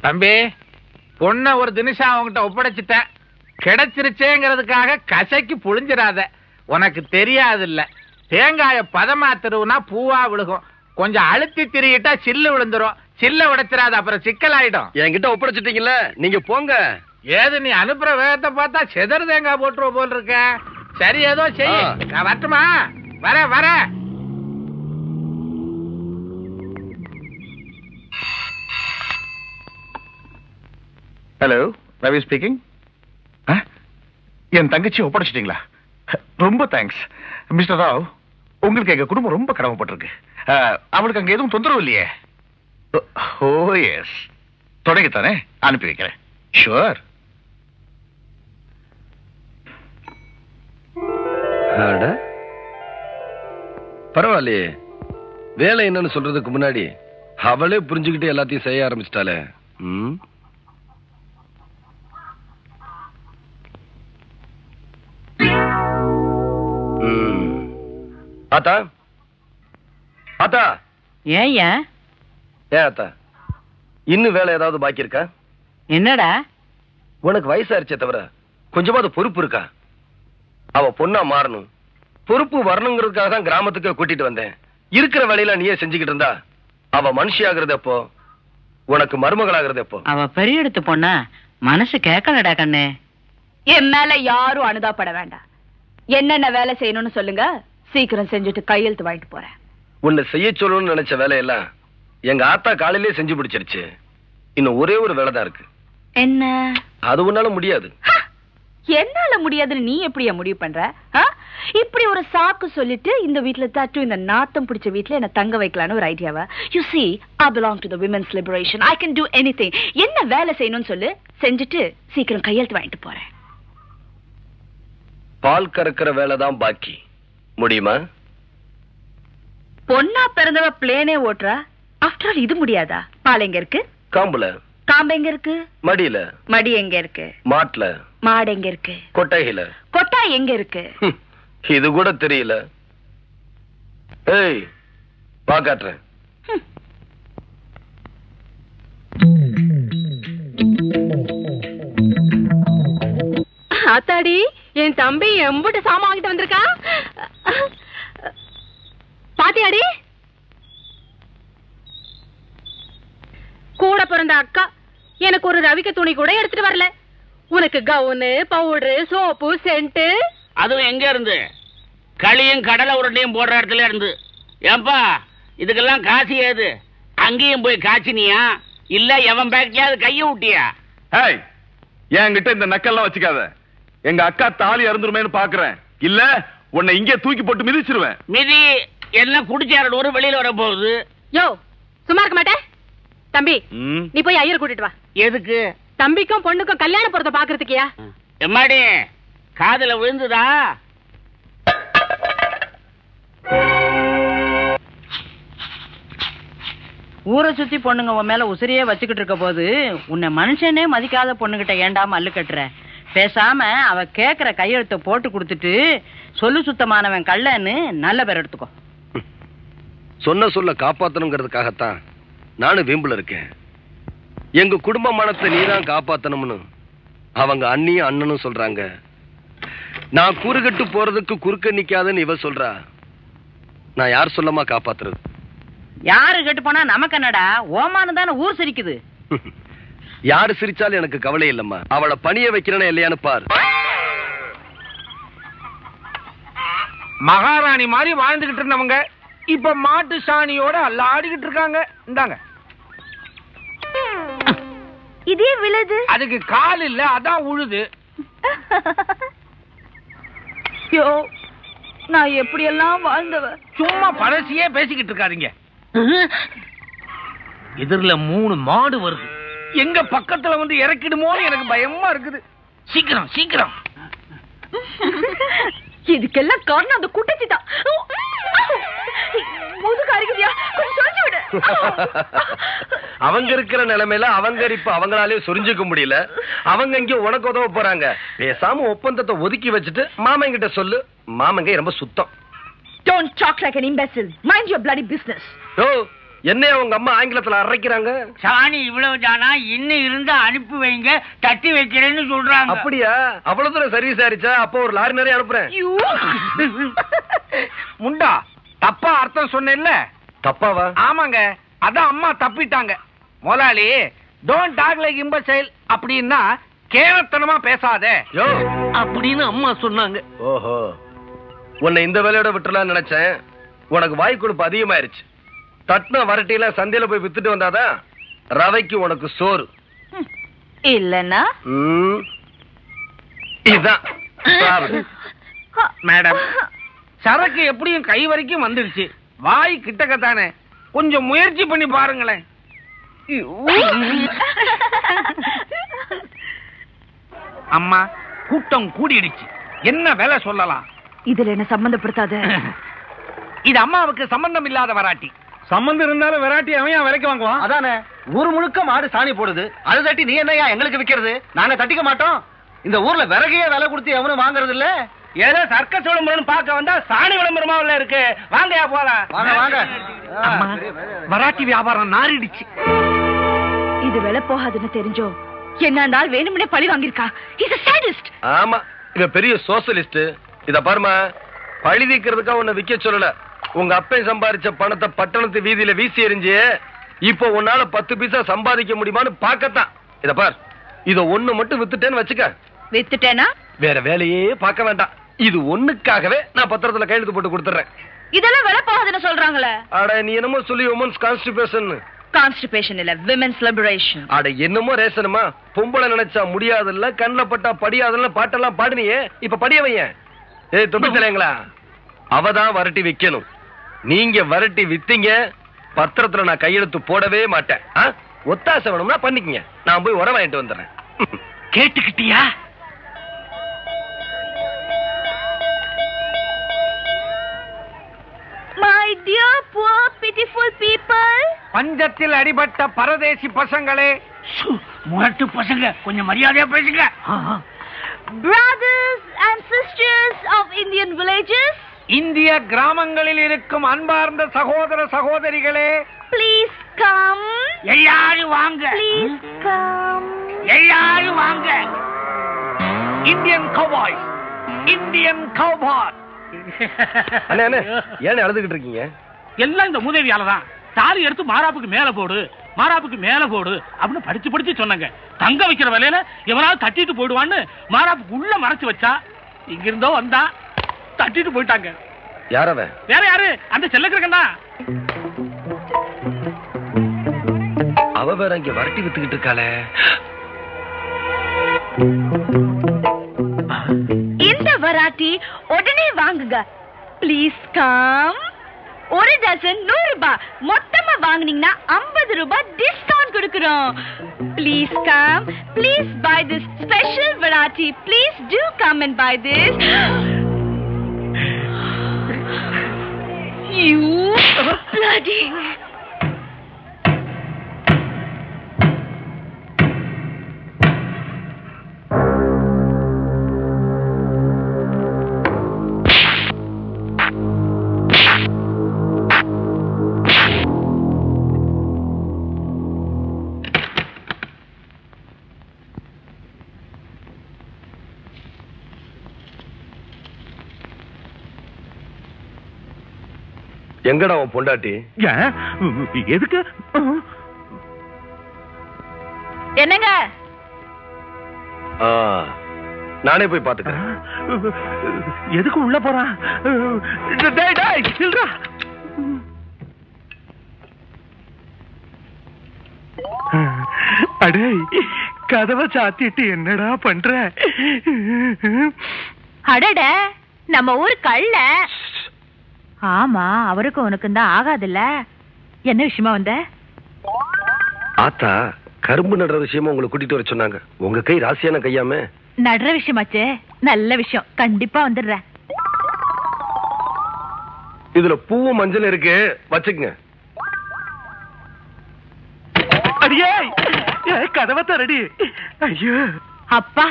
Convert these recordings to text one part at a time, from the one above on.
தம்பி, பொண்ண ஒரு தினிஷா அவங்கிட்ட ஒப்படைச்சிட்டேன். கிடைச்சிருச்சேங்கிறதுக்காக கசைக்கு புழிஞ்சிடாத. உனக்கு தெரியாது இல்ல, தேங்காய பதமா திருவுனா பூவா விழுகும். கொஞ்சம் அழுத்தி திரியிட்டா சில்லு விழுந்துரும். சில்ல உடைச்சிடாத, அப்புறம் சிக்கல் ஆயிடும். என்கிட்ட ஒப்படைச்சிட்டீங்கல்ல, நீங்க போங்க. ஏது நீ அனுப்புற வேகத்தை பார்த்தா செதறு தேங்காய் போட்டுருவ போல் இருக்க. சரி, ஏதோ செய்ய. நான் வரட்டுமா? வர ஹலோ, ரவி ஸ்பீக்கிங். என் தங்கச்சி ஒப்படைச்சிட்டீங்களா? ரொம்ப தேங்க்ஸ் மிஸ்டர் ராவ். உங்களுக்கு எங்க குடும்பம் ரொம்ப கடமைப்பட்டிருக்கு. அவளுக்கு அங்க எதுவும் தொந்தரவு இல்லையே? ஓ எஸ், தொடங்கித்தானே, அனுப்பி வைக்கிறேன். ஷுவர். பரவாயில்லையே, வேலை என்னன்னு சொல்றதுக்கு முன்னாடி அவளே புரிஞ்சுக்கிட்டு எல்லாத்தையும் செய்ய ஆரம்பிச்சிட்டாலே. ஆத்தா ஆத்தா. ஏய்யா? ஏன் ஆத்தா, இன்னும் வேலை ஏதாவது பாக்கி இருக்கா? என்னடா உனக்கு வயசாயிருச்சே தவிர கொஞ்சமாவது பொறுப்பு இருக்கா? அவ பொண்ணா மாறணும், பொறுப்பு வரணுங்கிறதுக்காக தான் கிராமத்துக்கு கூட்டிட்டு வந்தேன். இருக்கிற வேலையில நீயே செஞ்சுக்கிட்டு இருந்தா அவ மனுஷி ஆகுறது எப்போ, உனக்கு மருமகளாகிறது எப்போ? அவ பெரிய எடுத்து பொண்ணா, மனசு கேட்கலடா கண்ணு. என் மேல யாரும் அனுதாபப்பட வேண்டாம். என்னென்ன வேலை செய்யணும்னு சொல்லுங்க, சீக்கிரம் செஞ்சுட்டு கையெழுத்து வாங்கிட்டு போறேன். உன்னை செய்ய சொல்லணும்னு நினைச்ச வேலையெல்லாம் எங்க ஆத்தா காலையிலே செஞ்சு பிடிச்சிருச்சு. இன்னும் ஒரே ஒரு வேலை தான் இருக்கு. என்ன? அது உன்னால முடியாது. என்னால முடியாதுன்னு நீ எப்படியா முடிவு பண்ற? இப்படி ஒரு சாக்கு சொல்லிட்டு இந்த வீட்டுல தட்டு, இந்த நாத்தம் பிடிச்ச வீட்டுல என்ன தங்க வைக்கலான்னு ஒரு ஐடியாவா? You see, I belong to the women's liberation. I can do anything. என்ன வேலை செய்யணும்னு சொல்லு, செஞ்சுட்டு சீக்கிரம் கையெழுத்து வாங்கிட்டு போறேன். பால் கறக்கிற வேலை தான் பாக்கி. முடியுமா? பொண்ணா பிறந்தவ பிளேனே ஓட்டுறா. ஆஃப்டர் ஆல் இது முடியாதா? பால் எங்க இருக்கு? காம்புல. காம்பு எங்க இருக்கு? மடியில. மடி எங்க இருக்கு? மாட்டுல. மாடு எங்க இருக்கு? கொட்டையில. கொட்டாய் எங்க இருக்கு? இது கூட தெரியல. ஏய், பாக்காட்டுறேன். ஆத்தாடி, என் தம்பி எம்புட்டு சாமான் வாங்கிட்டு வந்திருக்கா. பாத்தியாடி? கூட பிறந்த அக்கா எனக்கு ஒரு ரவிக்க துணி கூட எடுத்துட்டு வரல. உனக்கு கவுனு, பவுடரு, சோப்பு, சென்ட். அதுவும் எங்க இருந்து? களியும் கடலை உருண்டையும் போடுற இடத்துல இருந்து. ஏன்பா, இதுக்கெல்லாம் காசு ஏது? அங்கேயும் போய் காய்ச்சினியா இல்ல எவன் பேக்லயாவது கைய விட்டியா? ஹேய், என்கிட்ட இந்த நக்கல்லாம் வச்சுக்காத. எங்க அக்கா தாலி அறுந்துருமேன்னு பாக்குறேன். இல்ல உன்னை இங்கே தூக்கி போட்டு மிதிச்சிருவேன். மிதி என்ன குடிச்சாரோட ஒரு வெளியில வர போகுது. யோ, சும்மா இருக்க மாட்டே. தம்பி, நீ போய் ஐயர் கூட்டிட்டு வா. எதுக்கு? தம்பிக்கும் பொண்ணுக்கும் கல்யாண பொறுத்த பாக்குறதுக்கியா? எம்மாடி, காதுல விழுந்துதா? ஊரை சுத்தி பொண்ணுங்க உன் மேல உசிரியே வச்சுக்கிட்டு இருக்க போது உன்னை மனுஷனே மதிக்காத பொண்ணுகிட்ட ஏண்டாம அல்லு கட்டுற? பேசாம அவ கேக்குற கையெழுத்த போட்டு கொடுத்துட்டு சொல்லு சுத்தமானவன் கள்ளன்னு நல்ல பேர் எடுத்துக்கோ. சொன்ன சொல்ல காப்பாத்தணுங்கிறதுக்காகத்தான் நானும் வீம்புல இருக்கேன். எங்க குடும்ப மானத்தை நீதான் காப்பாத்தணும்னு அவங்க அண்ணியும் அண்ணனும் சொல்றாங்க. நான் கூறுகட்டு போறதுக்கு குறுக்க நிக்காதுன்னு இவ சொல்றா. நான் யார் சொல்லமா காப்பாத்துறது? யாரு கெட்டு போனா நமக்கு என்னடா? ஓமானு தானே ஊர் சிரிக்குது. யாரு சிரிச்சாலும் எனக்கு கவலை இல்லம்மா. அவளை பணிய வைக்கிறேன்னு இல்லையான்னு பாரு. மகாராணி மாதிரி வாழ்ந்துகிட்டு இருந்தவங்க இப்ப மாட்டு சாணியோட அல்லாடிக்கிட்டு இருக்காங்க. இந்தாங்க. இதே விழுது. அதுக்கு கால் இல்ல, அதான் உழுது. யோ, நான் எப்படி எல்லாம் வாழ்ந்தவ. சும்மா பழசியே பேசிக்கிட்டு இருக்காதீங்க. எதிரில 3 மாடு வருது. எங்க பக்கத்துல வந்து இறக்கிடுமோன்னு எனக்கு பயமா இருக்குது. சீக்கிரம் சீக்கிரம். இதுக்கெல்லாம் காரணம் அந்த குட்டச்சி தான். அவங்க இருக்கிற நிலைமையில அவங்க இப்ப அவங்களாலே சொரிஞ்சுக்க முடியல. அவங்க இங்க உனக்கு உதவ போறாங்க. பேசாம ஒப்பந்தத்தை ஒதுக்கி வச்சுட்டு மாமன் கிட்ட சொல்லு. மாமங்க ரொம்ப சுத்தம். Don't talk like an imbecile. Mind your bloody business. ஓ, என்ன உங்க அம்மா ஆங்கிலத்துல அரைக்கிறாங்க? சாணி இவ்வளவு தானா, இன்னும் இருந்தா அனுப்பி வைங்க, தட்டி வைக்கிறேன்னு சொல்றாங்க. அப்படியா? அவ்வளவு தூரம் சர்வீஸ் ஆயிடுச்சா? அப்போ ஒரு லாரி நிறைய அனுப்புறேன். முண்டா, தப்பா அர்த்தம் சொன்னேன்ல? தப்பாவா? ஆமாங்க, அதான் அம்மா தப்பிட்டாங்க. முதலாளி, டோன்ட் டாக் லைக் இம்பசைல் அப்படின்னா கேவலத்தனமா பேசாதே யோ அப்படின்னு அம்மா சொன்னாங்க. ஓஹோ, உன்னை இந்த வேலையோட விட்டுறலாம்னு நினைச்சேன். உனக்கு வாய் கொழுப்பு அதிகமாயிருச்சு. தட்டின வரட்டியில சந்தையில போய் வித்துட்டு வந்தாதான் ரவைக்கு உனக்கு சோறு. இல்லன்னா இதுதான் மேடம், சரக்கு எப்படியும் கை வரைக்கும் வந்துடுச்சு. வாய் கிட்டக்கத்தானே, கொஞ்சம் முயற்சி பண்ணி பாருங்களேன். அம்மா, கூட்டம் கூடிடுச்சு, என்ன வேலை சொல்லலாம்? இதுல என்ன சம்பந்தப்படுத்தாத. இது அம்மாவுக்கு சம்பந்தம் இல்லாத வராட்டி. சம்பந்தம் இருந்தாலும் வெராட்டி அவன் விலைக்கு வாங்குவான். அதானே, ஊர் முழுக்க மாடு சாணி போடுது. அது தட்டி நீ என்னையா எங்களுக்கு விக்கிறது? நாங்க தட்டிக்க மாட்டோம். இந்த ஊர்ல விறகையே விலை கொடுத்து எவனும் வாங்குறது இல்ல. ஏதோ சர்க்கஸ் விளம்பரம் பார்க்க வந்தா சாணி விளம்பரமா உள்ள இருக்கு. வாங்கயா போலாம். வாங்க வாங்க. அம்மா, வராட்டி வியாபாரம் நாரிடுச்சு. இது விலை போகாதுன்னு தெரிஞ்சோ என்ன வேணும்னே பழி வாங்கிருக்கா. Is a sadist. ஆமா, இவ பெரிய சோசியலிஸ்ட். இத பாருமா, பழி தீக்கிறதுக்கா உன்னை விக்க சொல்லல. உங்க அப்பை சம்பாதிச்ச பணத்தை பட்டணத்து வீதியில வீசி எறிஞ்சு இப்போ உன்னால 10 பைசா சம்பாதிக்க முடியுமான்னு பாக்கத்தான். இத பார், இத ஒண்ணு மட்டும் வித்துட்டேன்னு வச்சுக்க. வித்துட்டேனா வேற வேலையே பார்க்க வேண்டாம். இது ஒண்ணுக்காகவே நான் பத்திரத்துல கையெழுத்து போட்டு கொடுத்துறேன். இதெல்லாம் விலை போகாதுன்னு சொல்றாங்களே. அட, நீ என்னமோ சொல்லி உமன்ஸ் கான்ஸ்டிபேஷன். கான்ஸ்டிபேஷன் இல்ல, விமென்ஸ் லிபரேஷன். அட, என்னமோ ரேசனுமா. பொம்பளை நினைச்சா முடியாதுல்ல, கண்ணில் பட்டா படியாதுல்ல பாட்டெல்லாம் பாடுனியே, இப்ப படியவைய. ஏய் தொப்பி தலைங்களா, அவதான் வரட்டி விக்கணும். நீங்க வரட்டி வித்தீங்க, பத்திரத்துல நான் கையெழுத்து போடவே மாட்டேன். ஒத்தாசை வேணும்னா பண்ணிக்கங்க, நான் போய் உரம் வாங்கிட்டு வந்துடுறேன். கேட்டுக்கிட்டியா? My dear poor pitiful people. பஞ்சத்தில் அடிபட்ட பரதேசி பசங்களே, முரட்டு பசங்க, கொஞ்சம் மரியாதையா பேசுங்க. Brothers and sisters of Indian villages. இந்திய கிராமங்களில் இருக்கும் அன்பார்ந்த சகோதர சகோதரிகளே, Please come. எல்லாரும் வாங்க. Please come. எல்லாரும் வாங்க. Indian cowboy, Indian cowboy. அண்ணே அண்ணே, ஏன்னு அழுதுகிட்டு இருக்கீங்க? எல்லாம் இந்த மூதேவியாலதான். தாலி எடுத்து மாராப்புக்கு மேல போடு, மாராப்புக்கு மேல போடு அப்படின்னு படிச்சு படிச்சு சொன்னாங்க. தங்க வைக்கிற வேலையில எவனாவது தட்டிட்டு போயிடுவான்னு மாராப்புக்கு உள்ள மறைச்சு வச்சா, இங்க இருந்தோ வந்தா தட்டிட்டு போயிட்டாங்க. யாரவன்? வேற யாரு? அந்த செல்லக்கிருக்கா. அவ வேற இங்க வரட்டி வித்துக்கிட்டு இருக்காளே. இந்த வராட்டி உடனே வாங்குங்க. Please come. ஒரு டசன் 100 ரூபாய், மொத்தமா வாங்குனீங்கன்னா 50 ரூபாய் டிஸ்கவுண்ட் கொடுக்கிறோம். Please come. Please buy this special variety. Please do come and buy this. You bloody. எங்கடா உன் பொண்டாட்டி? எதுக்கு? என்னங்க? நானே போய் பாத்துக்கிறேன். எதுக்கு உள்ள போறான்? அடே, கதவை சாத்திட்டு என்னடா பண்ற? அடட, நம்ம ஊர் கள்ள. ஆமா, அவருக்கு உனக்கும் தான் ஆகாதுல்ல. என்ன விஷயமா வந்த? ஆத்தா, கரும்பு நடுற விஷயமா உங்களை கூட்டிட்டு வர சொன்னாங்க. உங்க கை ராசியான கையாம. நடுற விஷயமாச்சே, நல்ல விஷயம், கண்டிப்பா வந்துடுறேன். இதுல பூவும் மஞ்சள் இருக்கு, வச்சுக்குங்க. அடியே, கதவை தரடி. ஐயோ, அப்பா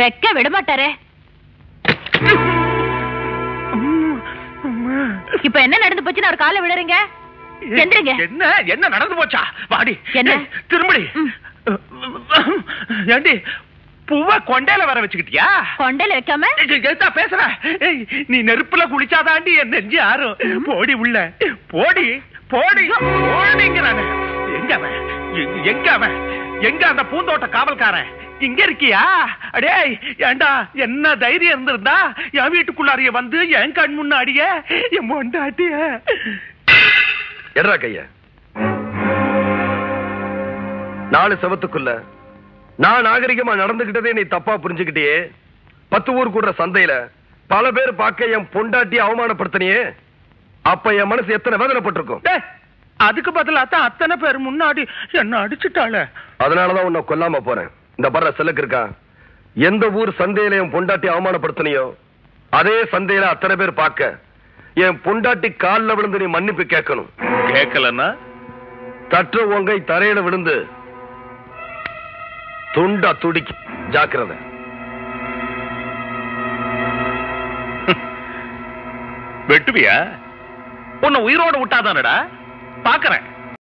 வெக்க விட மாட்டாரே. இப்ப என்ன நடந்து போச்சுன்னு அவர் காலை விடுறீங்க? எந்திரிங்க. என்ன என்ன நடந்து போச்சா? வாடி. என்ன? திரும்படி. ஏண்டி பூவ கொண்டையில வர வச்சுக்கிட்டியா? கொண்டையில வைக்காம எதா பேசுற? நீ நெருப்புல குளிச்சாதாண்டி என் நெஞ்சு ஆறும். போடி உள்ள போடி போடி போடிங்கிறானே. எங்க அவன்? எங்க அவன்? எங்க அந்த பூந்தோட்ட காவல்காரன்? இங்க இருக்கியா? அடே ஏண்டா என்ன தைரியம் இருந்திருந்தா என் வீட்டுக்குள்ளாரிய வந்து என் கண் முன்னாடிய என் பொண்டாட்டிய எட்ரா கைய. 4 செவத்துக்குள்ள நான் நாகரிகமா நடந்துகிட்டதே நீ தப்பா புரிஞ்சுக்கிட்டியே. 10 ஊர் கூடுற சந்தையில பல பேர் பார்க்க என் பொண்டாட்டி அவமானப்படுத்தினியே. அப்ப என் மனசு எத்தனை வேதனைப்பட்டிருக்கும். அதுக்கு பதிலா தான் அத்தனை பேர் முன்னாடி என்ன அடிச்சுட்டாள. அதனாலதான் உன்னை கொல்லாம போறேன். இந்த பர்ற செல்லுக்கு இருக்கா. எந்த ஊர் சந்தையில என் பொண்டாட்டி அவமானப்படுத்தினியோ அதே சந்தையில அத்தனை பேர் பார்க்க என் பொண்டாட்டி கால்ல விழுந்து நீ மன்னிப்பு கேட்கணும். கேட்கலன்னா தற்ற உங்கை தரையில விழுந்து துண்டா துடிக்கு. ஜாக்கிரதை. வெட்டுவியா? உன்னை உயிரோட விட்டாதானடா. பாக்குறேன்.